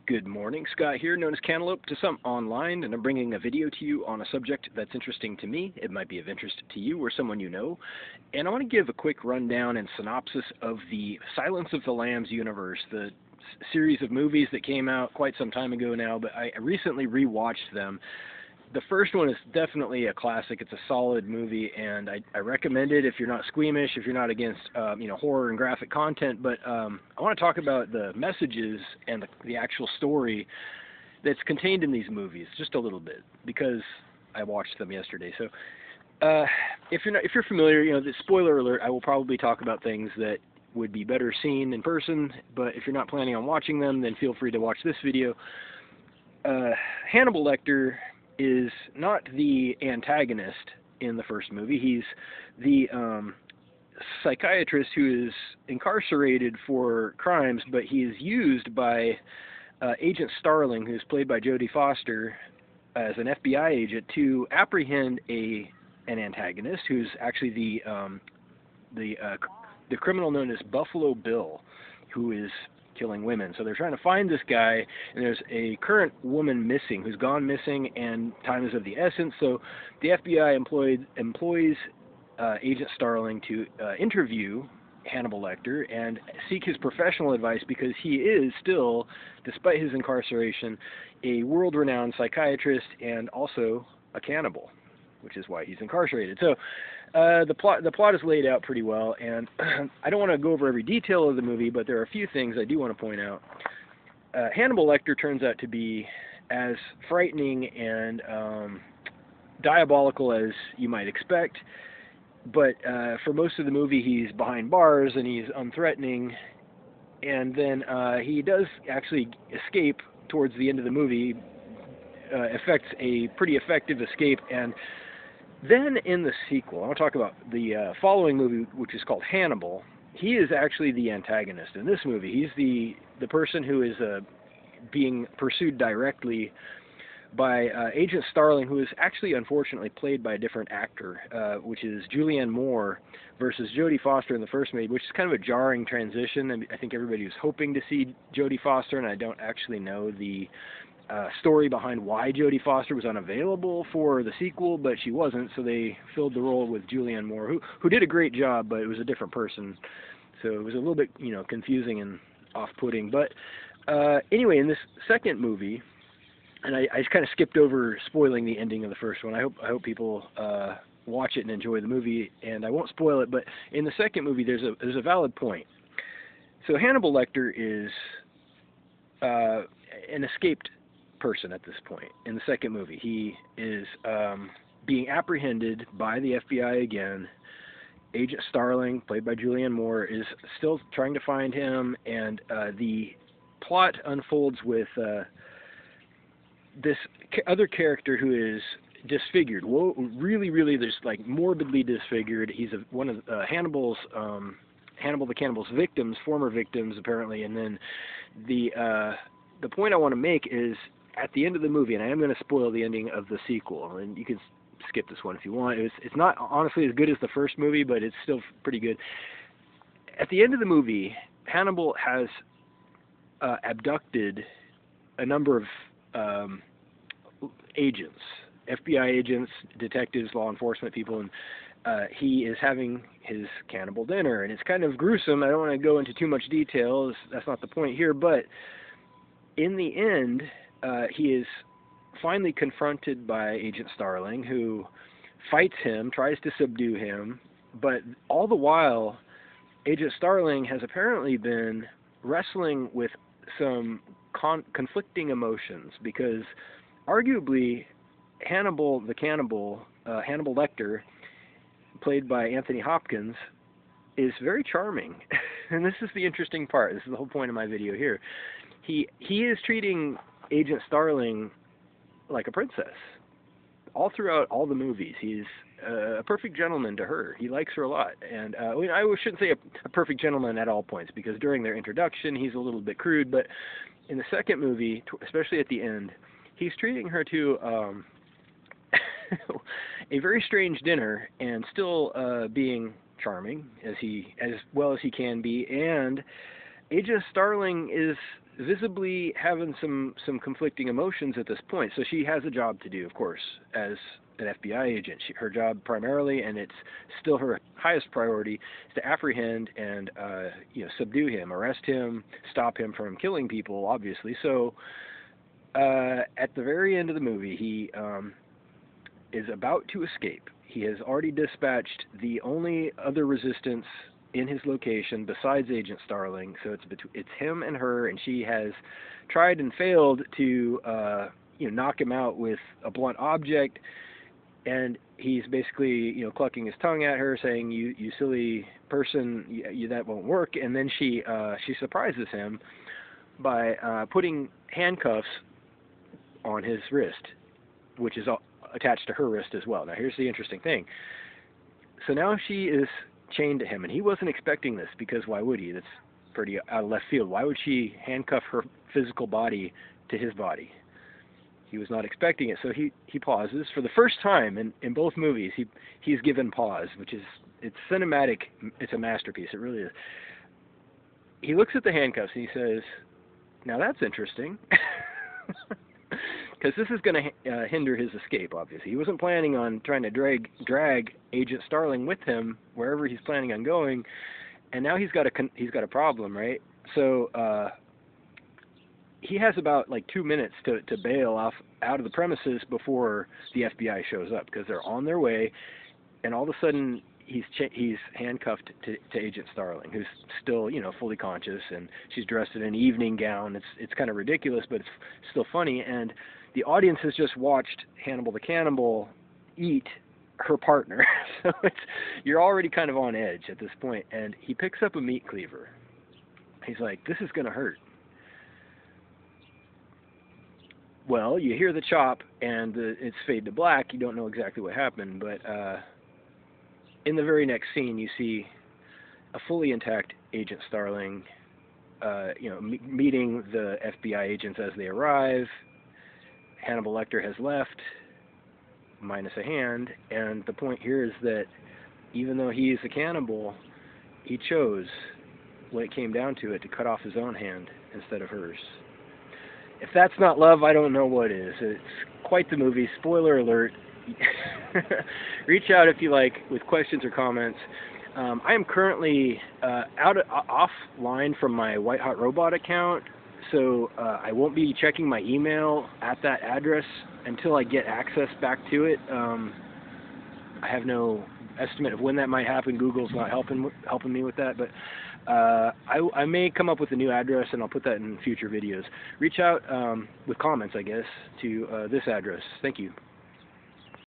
Good morning, Scott here, known as Cantaloupe to some online, and I'm bringing a video to you on a subject that's interesting to me. It might be of interest to you or someone you know. And I want to give a quick rundown and synopsis of the Silence of the Lambs universe, the series of movies that came out quite some time ago now, but I recently rewatched them. The first one is definitely a classic. It's a solid movie, and I recommend it if you're not squeamish, if you're not against horror and graphic content. But I want to talk about the messages and the actual story that's contained in these movies just a little bit, because I watched them yesterday. So if you're familiar, the spoiler alert, I will probably talk about things that would be better seen in person. But if you're not planning on watching them, then feel free to watch this video. Hannibal Lecter is not the antagonist in the first movie. He's the psychiatrist who is incarcerated for crimes, but he is used by Agent Starling, who's played by Jodie Foster, as an FBI agent to apprehend an antagonist who's actually the criminal known as Buffalo Bill, who is killing women. So they're trying to find this guy, and there's a current woman missing who's gone missing, and time is of the essence. So the FBI employs Agent Starling to interview Hannibal Lecter and seek his professional advice, because he is still, despite his incarceration, a world-renowned psychiatrist and also a cannibal, which is why he's incarcerated. So the plot is laid out pretty well, and I don't want to go over every detail of the movie, but there are a few things I do want to point out. Hannibal Lecter turns out to be as frightening and diabolical as you might expect, but for most of the movie he's behind bars and he's unthreatening, and then he does actually escape towards the end of the movie, effects a pretty effective escape. And then in the sequel, I want to talk about the following movie, which is called Hannibal. He is actually the antagonist in this movie. He's the person who is being pursued directly by Agent Starling, who is actually, unfortunately, played by a different actor, which is Julianne Moore versus Jodie Foster in the first movie, which is kind of a jarring transition. And I think everybody was hoping to see Jodie Foster, and I don't actually know the story behind why Jodie Foster was unavailable for the sequel, but she wasn't, so they filled the role with Julianne Moore, who did a great job, but it was a different person, so it was a little bit confusing and off-putting. But anyway, in this second movie, and I just kind of skipped over spoiling the ending of the first one. I hope people watch it and enjoy the movie, and I won't spoil it. But in the second movie, there's a valid point. So Hannibal Lecter is an escaped person at this point. In the second movie, he is being apprehended by the FBI again. Agent Starling, played by Julianne Moore, is still trying to find him, and the plot unfolds with this other character who is disfigured. Whoa, really, there's like morbidly disfigured. He's one of Hannibal the Cannibal's victims, former victims apparently. And then the point I want to make is, at the end of the movie, and I am going to spoil the ending of the sequel, and you can skip this one if you want. It's not honestly as good as the first movie, but it's still pretty good. At the end of the movie, Hannibal has abducted a number of agents, FBI agents, detectives, law enforcement people, and he is having his cannibal dinner, and it's kind of gruesome. I don't want to go into too much detail. That's not the point here, but in the end, he is finally confronted by Agent Starling, who fights him, tries to subdue him, but all the while, Agent Starling has apparently been wrestling with some conflicting emotions, because arguably Hannibal the Cannibal, Hannibal Lecter, played by Anthony Hopkins, is very charming. And this is the interesting part. This is the whole point of my video here. He is treating Agent Starling like a princess all throughout all the movies. He's a perfect gentleman to her. He likes her a lot. And I shouldn't say a perfect gentleman at all points, because during their introduction he's a little bit crude, but in the second movie, especially at the end, he's treating her to a very strange dinner, and still being charming as well as he can be. And Agent Starling is visibly having some conflicting emotions at this point. So she has a job to do, of course, as an FBI agent. Her job primarily, and it's still her highest priority, is to apprehend and subdue him, arrest him, stop him from killing people, obviously. So at the very end of the movie, he is about to escape. He has already dispatched the only other resistance in his location besides Agent Starling. So it's him and her, and she has tried and failed to knock him out with a blunt object. And he's basically, clucking his tongue at her, saying, "You silly person, that won't work." And then she surprises him by putting handcuffs on his wrist, which is attached to her wrist as well. Now, here's the interesting thing. So now she is chained to him, and he wasn't expecting this, because why would he? That's pretty out of left field. Why would she handcuff her physical body to his body? He was not expecting it, so he pauses. For the first time in both movies, he's given pause, it's cinematic. It's a masterpiece. It really is. He looks at the handcuffs and he says, "Now that's interesting," because this is going to hinder his escape. Obviously, he wasn't planning on trying to drag Agent Starling with him wherever he's planning on going, and now he's got a problem, right? So he has about 2 minutes to bail out of the premises before the FBI shows up, because they're on their way, and all of a sudden he's handcuffed to Agent Starling, who's still fully conscious, and she's dressed in an evening gown. It's kind of ridiculous, but it's still funny. And the audience has just watched Hannibal the Cannibal eat her partner, so you're already kind of on edge at this point. And he picks up a meat cleaver. He's like, "This is gonna hurt." Well, you hear the chop, and it's fade to black. You don't know exactly what happened, but in the very next scene, you see a fully intact Agent Starling, meeting the FBI agents as they arrive. Hannibal Lecter has left, minus a hand, and the point here is that even though he is a cannibal, he chose, when it came down to it, to cut off his own hand instead of hers. If that's not love, I don't know what is. It's quite the movie. Spoiler alert. Reach out if you like with questions or comments. I am currently offline from my White Hot Robot account, so I won't be checking my email at that address until I get access back to it. I have no estimate of when that might happen. Google's not helping me with that, but I may come up with a new address, and I'll put that in future videos. Reach out with comments, I guess, to this address. Thank you.